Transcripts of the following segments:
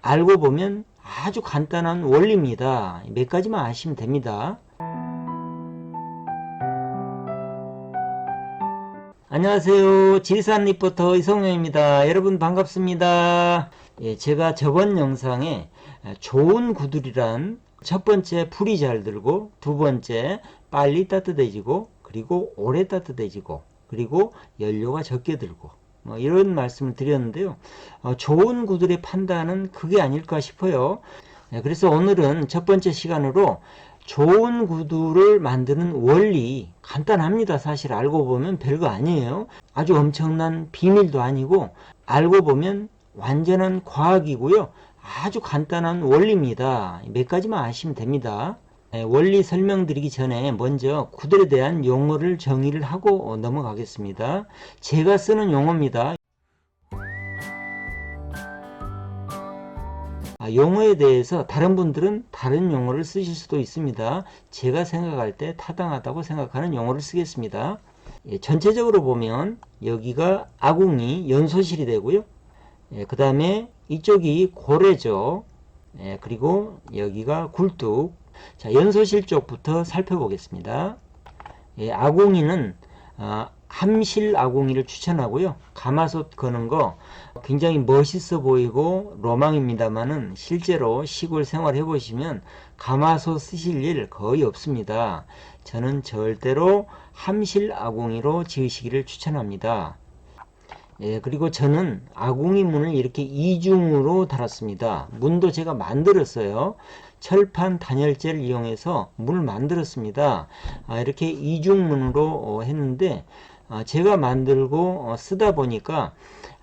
알고 보면 아주 간단한 원리입니다. 몇 가지만 아시면 됩니다. 안녕하세요. 지리산 리포터 이성용입니다. 여러분 반갑습니다. 제가 저번 영상에 좋은 구들이란 첫 번째 불이 잘 들고, 두 번째 빨리 따뜻해지고, 그리고 오래 따뜻해지고, 그리고 연료가 적게 들고, 이런 말씀을 드렸는데요. 좋은 구들의 판단은 그게 아닐까 싶어요. 그래서 오늘은 첫 번째 시간으로 좋은 구두를 만드는 원리, 간단합니다. 사실 알고 보면 별거 아니에요. 아주 엄청난 비밀도 아니고, 알고 보면 완전한 과학이고요. 아주 간단한 원리입니다. 몇 가지만 아시면 됩니다. 원리 설명드리기 전에 먼저 구들에 대한 용어를 정의를 하고 넘어가겠습니다. 제가 쓰는 용어입니다. 용어에 대해서 다른 분들은 다른 용어를 쓰실 수도 있습니다. 제가 생각할 때 타당하다고 생각하는 용어를 쓰겠습니다. 전체적으로 보면 여기가 아궁이 연소실이 되고요. 그 다음에 이쪽이 고래죠. 그리고 여기가 굴뚝. 자, 연소실 쪽부터 살펴보겠습니다. 아궁이는 함실 아궁이를 추천하고요. 가마솥 거는 거 굉장히 멋있어 보이고 로망입니다만은 실제로 시골 생활 해보시면 가마솥 쓰실 일 거의 없습니다. 저는 절대로 함실 아궁이로 지으시기를 추천합니다. 그리고 저는 아궁이 문을 이렇게 이중으로 달았습니다. 문도 제가 만들었어요. 철판 단열재를 이용해서 문을 만들었습니다. 이렇게 이중문으로 했는데 제가 만들고 쓰다 보니까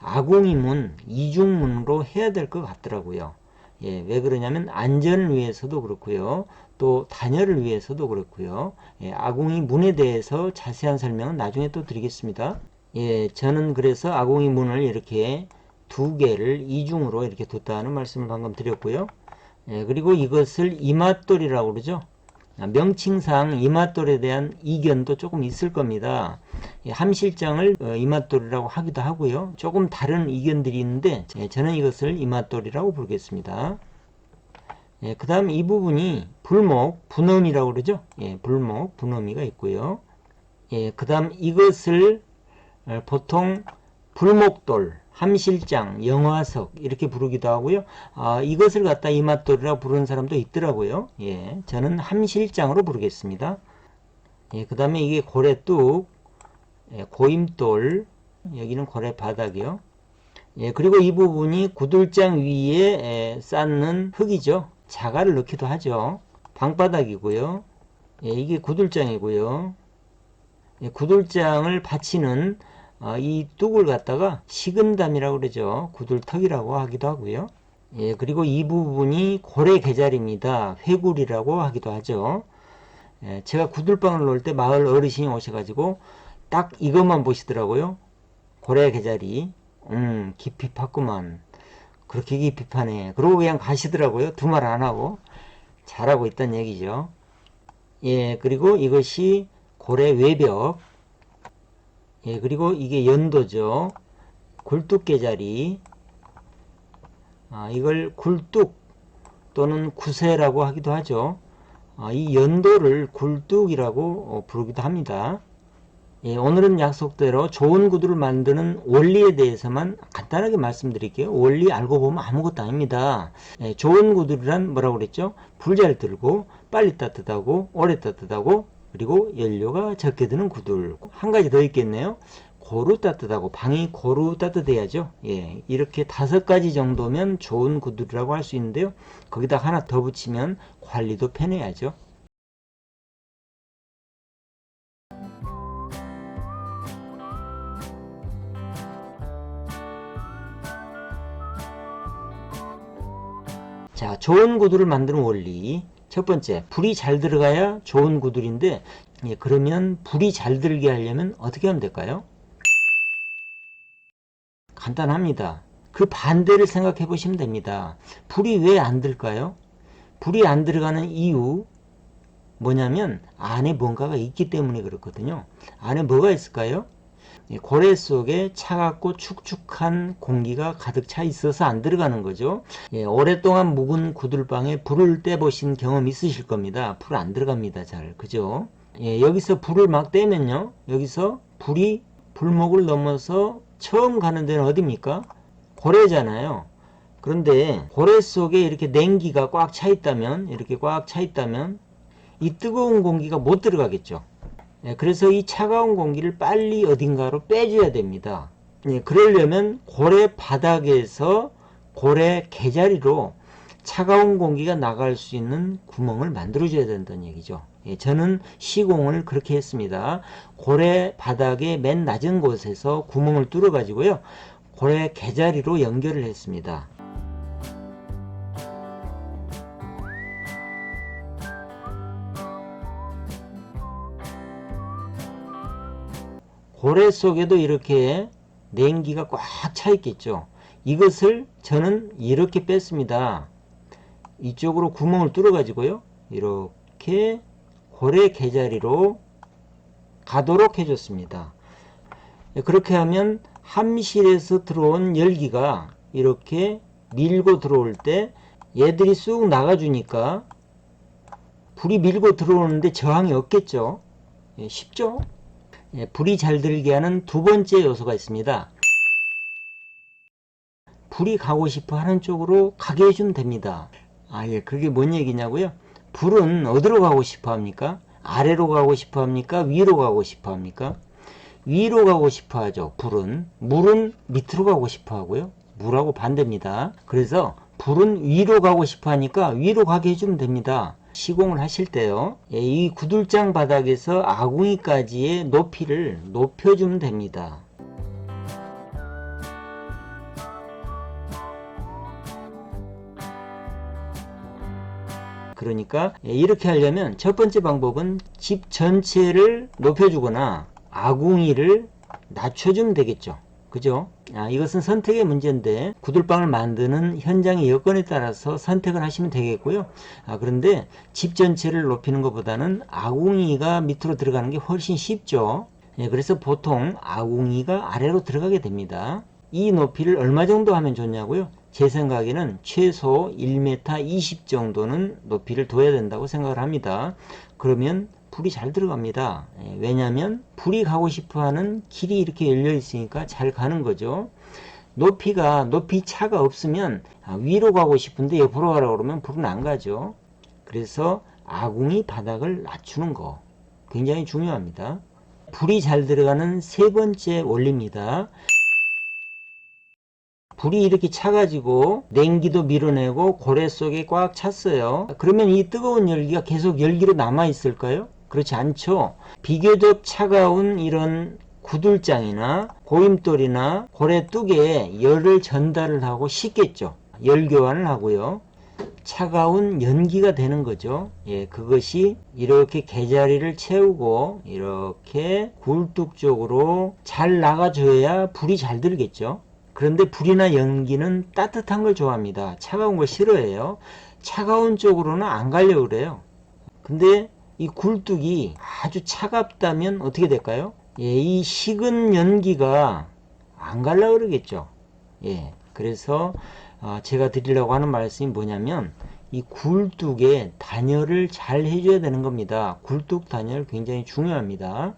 아궁이 문 이중문으로 해야 될 것 같더라고요. 왜 그러냐면 안전을 위해서도 그렇고요. 또 단열을 위해서도 그렇고요. 아궁이 문에 대해서 자세한 설명은 나중에 또 드리겠습니다. 저는 그래서 아궁이 문을 이렇게 두 개를 이중으로 이렇게 뒀다는 말씀을 방금 드렸고요. 그리고 이것을 이맛돌이라고 그러죠. 명칭상 이맛돌에 대한 이견도 조금 있을 겁니다. 함실장을 이맛돌이라고 하기도 하고요. 조금 다른 이견들이 있는데 저는 이것을 이맛돌이라고 부르겠습니다. 그 다음 이 부분이 불목, 분엄이라고 그러죠. 불목, 분엄이가 있고요. 그 다음 이것을 보통 불목돌, 함실장, 영화석 이렇게 부르기도 하고요. 이것을 갖다 이맛돌이라고 부르는 사람도 있더라고요. 저는 함실장으로 부르겠습니다. 그 다음에 이게 고래뚝, 고임돌, 여기는 고래 바닥이요. 그리고 이 부분이 구들장 위에 쌓는 흙이죠. 자갈을 넣기도 하죠. 방바닥이고요. 이게 구들장이고요. 구들장을 받치는 이 뚝을 갖다가 식은담이라고 그러죠. 구들턱이라고 하기도 하고요. 그리고 이 부분이 고래 계자리입니다. 회굴이라고 하기도 하죠. 제가 구들방을 놓을 때 마을 어르신이 오셔가지고 딱 이것만 보시더라고요. 고래 계자리. 깊이 팠구만. 그렇게 깊이 파네. 그러고 그냥 가시더라고요. 두 말 안 하고. 잘하고 있다는 얘기죠. 그리고 이것이 고래 외벽. 그리고 이게 연도죠. 굴뚝계자리. 이걸 굴뚝 또는 구세라고 하기도 하죠. 이 연도를 굴뚝이라고 부르기도 합니다. 오늘은 약속대로 좋은 구두를 만드는 원리에 대해서만 간단하게 말씀드릴게요. 원리 알고 보면 아무것도 아닙니다. 좋은 구두란 뭐라고 그랬죠? 불 잘 들고 빨리 따뜻하고 오래 따뜻하고 그리고 연료가 적게 드는 구들. 한 가지 더 있겠네요. 고루 따뜻하고 방이 고루 따뜻해야죠. 이렇게 5가지 정도면 좋은 구두라고 할 수 있는데요. 거기다 하나 더 붙이면 관리도 편해야죠. 자, 좋은 구두를 만드는 원리. 첫 번째, 불이 잘 들어가야 좋은 구두인데 그러면 불이 잘 들게 하려면 어떻게 하면 될까요? 간단합니다. 그 반대를 생각해 보시면 됩니다. 불이 왜 안 들까요? 불이 안 들어가는 이유 뭐냐면 안에 뭔가가 있기 때문에 그렇거든요. 안에 뭐가 있을까요? 고래 속에 차갑고 축축한 공기가 가득 차 있어서 안 들어가는 거죠. 오랫동안 묵은 구들방에 불을 떼보신 경험 있으실 겁니다. 불 안 들어갑니다. 잘. 그죠? 여기서 불을 막 떼면요. 여기서 불이 불목을 넘어서 처음 가는 데는 어디입니까? 고래잖아요. 그런데 고래 속에 이렇게 냉기가 꽉 차 있다면, 이렇게 꽉 차 있다면 이 뜨거운 공기가 못 들어가겠죠. 그래서 이 차가운 공기를 빨리 어딘가로 빼줘야 됩니다. 그러려면 고래 바닥에서 고래 개자리로 차가운 공기가 나갈 수 있는 구멍을 만들어 줘야 된다는 얘기죠. 저는 시공을 그렇게 했습니다. 고래 바닥의 맨 낮은 곳에서 구멍을 뚫어 가지고요, 고래 개자리로 연결을 했습니다. 고래 속에도 이렇게 냉기가 꽉 차 있겠죠. 이것을 저는 이렇게 뺐습니다. 이쪽으로 구멍을 뚫어 가지고요, 이렇게 고래 개자리로 가도록 해줬습니다. 그렇게 하면 함실에서 들어온 열기가 이렇게 밀고 들어올 때 얘들이 쑥 나가주니까 불이 밀고 들어오는데 저항이 없겠죠. 쉽죠? 불이 잘 들게 하는 두 번째 요소가 있습니다. 불이 가고 싶어 하는 쪽으로 가게 해주면 됩니다. 그게 뭔 얘기냐고요? 불은 어디로 가고 싶어 합니까? 아래로 가고 싶어 합니까? 위로 가고 싶어 합니까? 위로 가고 싶어 하죠. 불은. 물은 밑으로 가고 싶어 하고요. 물하고 반대입니다. 그래서 불은 위로 가고 싶어 하니까 위로 가게 해주면 됩니다. 시공을 하실 때요, 이 구들장 바닥에서 아궁이까지의 높이를 높여주면 됩니다. 그러니까 이렇게 하려면 첫 번째 방법은 집 전체를 높여주거나 아궁이를 낮춰주면 되겠죠. 그죠? 이것은 선택의 문제인데 구들방을 만드는 현장의 여건에 따라서 선택을 하시면 되겠고요. 그런데 집 전체를 높이는 것보다는 아궁이가 밑으로 들어가는 게 훨씬 쉽죠. 그래서 보통 아궁이가 아래로 들어가게 됩니다. 이 높이를 얼마 정도 하면 좋냐고요? 제 생각에는 최소 1m 20 정도는 높이를 둬야 된다고 생각을 합니다. 그러면 불이 잘 들어갑니다. 왜냐하면 불이 가고 싶어하는 길이 이렇게 열려 있으니까 잘 가는 거죠. 높이 차가 없으면 위로 가고 싶은데 옆으로 가라고 그러면 불은 안 가죠. 그래서 아궁이 바닥을 낮추는 거 굉장히 중요합니다. 불이 잘 들어가는 세 번째 원리입니다. 불이 이렇게 차가지고 냉기도 밀어내고 고래 속에 꽉 찼어요. 그러면 이 뜨거운 열기가 계속 열기로 남아 있을까요? 그렇지 않죠. 비교적 차가운 이런 구들장이나 고임돌이나 고래 뚝에 열을 전달을 하고 식겠죠. 열 교환을 하고요. 차가운 연기가 되는 거죠. 그것이 이렇게 개자리를 채우고 이렇게 굴뚝 쪽으로 잘 나가줘야 불이 잘 들겠죠. 그런데 불이나 연기는 따뜻한 걸 좋아합니다. 차가운 걸 싫어해요. 차가운 쪽으로는 안 가려고 그래요. 근데 이 굴뚝이 아주 차갑다면 어떻게 될까요? 이 식은 연기가 안 가려고 그러겠죠. 그래서 제가 드리려고 하는 말씀이 뭐냐면 이 굴뚝에 단열을 잘 해줘야 되는 겁니다. 굴뚝 단열 굉장히 중요합니다.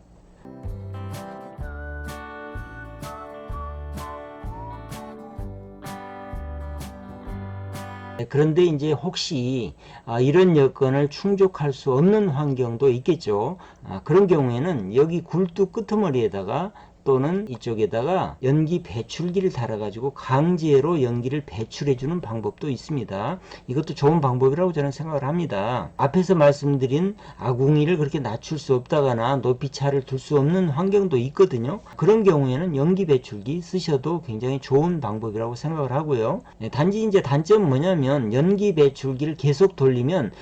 그런데 이제 혹시 이런 여건을 충족할 수 없는 환경도 있겠죠. 그런 경우에는 여기 굴뚝 끄트머리에다가 또는 이쪽에다가 연기 배출기를 달아가지고 강제로 연기를 배출해주는 방법도 있습니다. 이것도 좋은 방법이라고 저는 생각을 합니다. 앞에서 말씀드린 아궁이를 그렇게 낮출 수 없다거나 높이차를 둘 수 없는 환경도 있거든요. 그런 경우에는 연기 배출기 쓰셔도 굉장히 좋은 방법이라고 생각을 하고요. 단지 이제 단점은 뭐냐면 연기 배출기를 계속 돌리면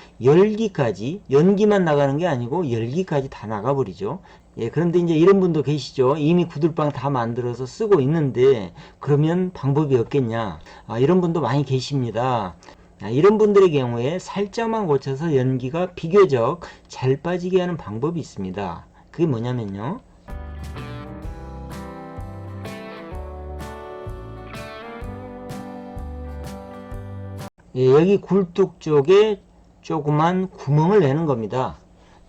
연기만 나가는 게 아니고 열기까지 다 나가버리죠. 그런데 이제 이런 분도 계시죠. 이미 구들방 다 만들어서 쓰고 있는데 그러면 방법이 없겠냐. 이런 분도 많이 계십니다. 이런 분들의 경우에 살짝만 고쳐서 연기가 비교적 잘 빠지게 하는 방법이 있습니다. 그게 뭐냐면요, 예, 여기 굴뚝 쪽에 조그만 구멍을 내는 겁니다.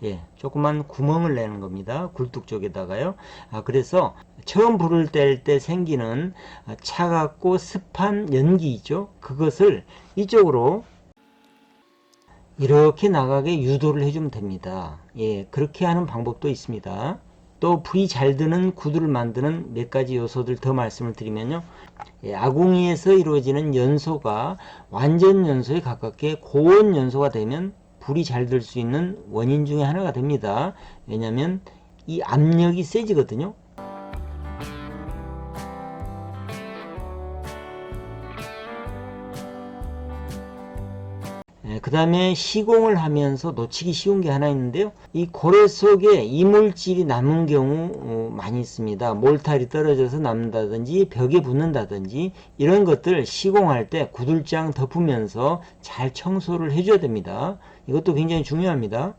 예, 조그만 구멍을 내는 겁니다. 굴뚝 쪽에다가요. 그래서 처음 불을 뗄 때 생기는 차갑고 습한 연기 있죠. 그것을 이쪽으로 이렇게 나가게 유도를 해주면 됩니다. 예, 그렇게 하는 방법도 있습니다. 또 불이 잘 드는 구두를 만드는 몇 가지 요소들 더 말씀을 드리면요. 예, 아궁이에서 이루어지는 연소가 완전 연소에 가깝게 고온 연소가 되면 불이 잘 들 수 있는 원인 중에 하나가 됩니다. 왜냐하면 이 압력이 세지거든요. 그 다음에 시공을 하면서 놓치기 쉬운 게 하나 있는데요. 이 고래 속에 이물질이 남은 경우 많이 있습니다. 몰탈이 떨어져서 남는다든지 벽에 붙는다든지 이런 것들 시공할 때 구들장 덮으면서 잘 청소를 해줘야 됩니다. 이것도 굉장히 중요합니다.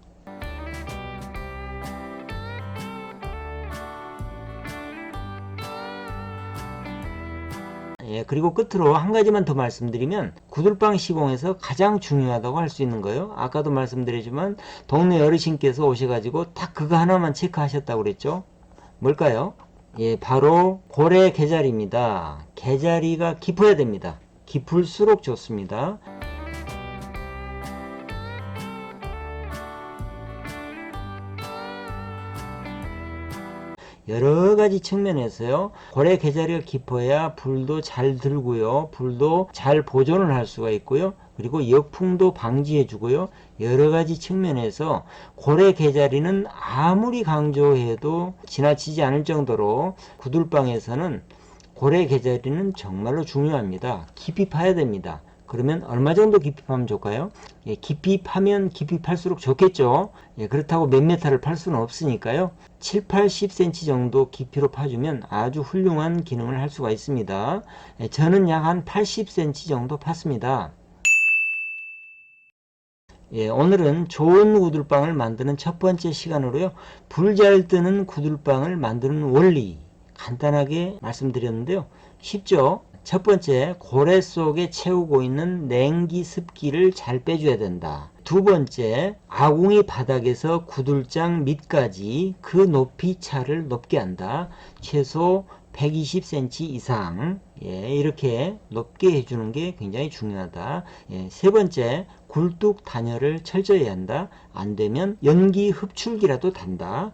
예, 그리고 끝으로 한 가지만 더 말씀드리면 구들방 시공에서 가장 중요하다고 할 수 있는 거예요. 아까도 말씀드리지만 동네 어르신께서 오셔가지고 딱 그거 하나만 체크하셨다고 그랬죠. 뭘까요? 예, 바로 고래 개자리입니다. 개자리가 깊어야 됩니다. 깊을수록 좋습니다. 여러가지 측면에서요. 고래 개자리가 깊어야 불도 잘 들고요. 불도 잘 보존을 할 수가 있고요. 그리고 역풍도 방지해 주고요. 여러가지 측면에서 고래 개자리는 아무리 강조해도 지나치지 않을 정도로 구들방에서는 고래 개자리는 정말로 중요합니다. 깊이 파야 됩니다. 그러면 얼마 정도 깊이 파면 좋을까요? 예, 깊이 파면 깊이 팔수록 좋겠죠. 예, 그렇다고 몇 메타를 팔 수는 없으니까요. 7, 80cm 정도 깊이로 파주면 아주 훌륭한 기능을 할 수가 있습니다. 예, 저는 약 한 80cm 정도 팠습니다. 예, 오늘은 좋은 구들방을 만드는 첫 번째 시간으로요. 불 잘 뜨는 구들방을 만드는 원리 간단하게 말씀드렸는데요. 쉽죠? 첫 번째, 고래 속에 채우고 있는 냉기, 습기를 잘 빼줘야 된다. 두 번째, 아궁이 바닥에서 구들장 밑까지 그 높이 차를 높게 한다. 최소 120cm 이상 이렇게 높게 해주는 게 굉장히 중요하다. 세 번째, 굴뚝 단열을 철저히 한다. 안되면 연기 흡출기라도 단다.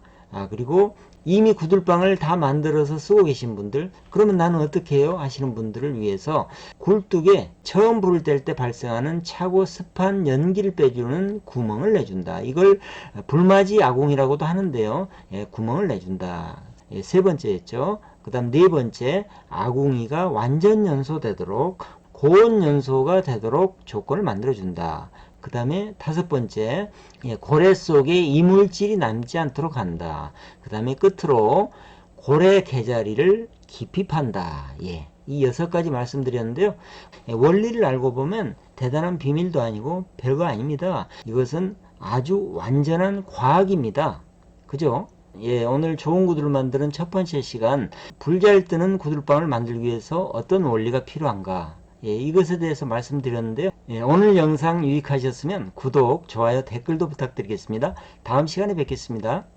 그리고 이미 구들방을 다 만들어서 쓰고 계신 분들, 그러면 나는 어떻게 해요? 하시는 분들을 위해서 굴뚝에 처음 불을 뗄 때 발생하는 차고 습한 연기를 빼주는 구멍을 내준다. 이걸 불맞이 아궁이라고도 하는데요. 구멍을 내준다. 세 번째였죠. 그 다음 네 번째, 아궁이가 완전 연소되도록 고온 연소가 되도록 조건을 만들어준다. 그 다음에 다섯 번째, 고래 속에 이물질이 남지 않도록 한다. 그 다음에 끝으로 고래 개자리를 깊이 판다. 이 6가지 말씀드렸는데요. 원리를 알고 보면 대단한 비밀도 아니고 별거 아닙니다. 이것은 아주 완전한 과학입니다. 그죠? 오늘 좋은 구두를 만드는 첫 번째 시간, 불 잘 뜨는 구들방을 만들기 위해서 어떤 원리가 필요한가? 이것에 대해서 말씀드렸는데요. 오늘 영상 유익하셨으면 구독, 좋아요, 댓글도 부탁드리겠습니다. 다음 시간에 뵙겠습니다.